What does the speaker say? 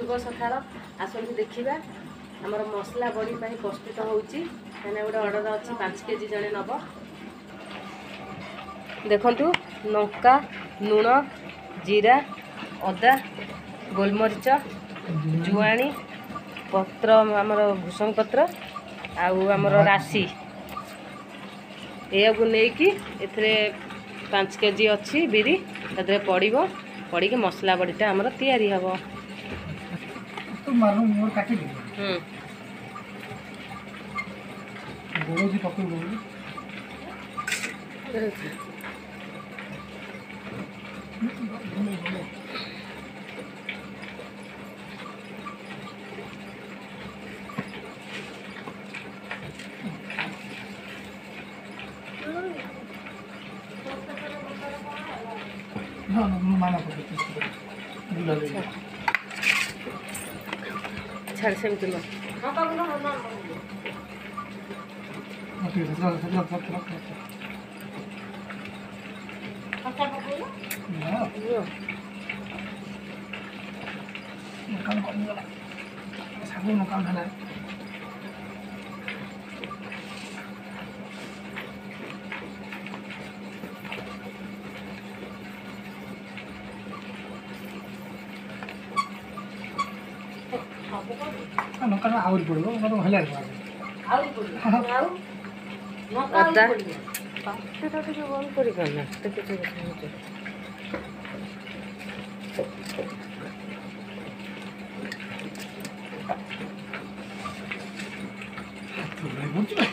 शुभ सकाळ आसतु देखा आमर मसला बड़ी प्रस्तुत होची गोटे ऑर्डर अच्छी 5 केजी जड़े नब देखु लंका लुण जीरा अदा गोलमरीच जुआणी पत्र आमर भूसंग पत्र आमर राशि यू नहीं 5 केजी अच्छी बिरी तदे पड़ी मसला बड़ीटा आमर तैयारी हम छाड़ से आउरी पड़ो भले अदा पाटेटा टे बंद कर ना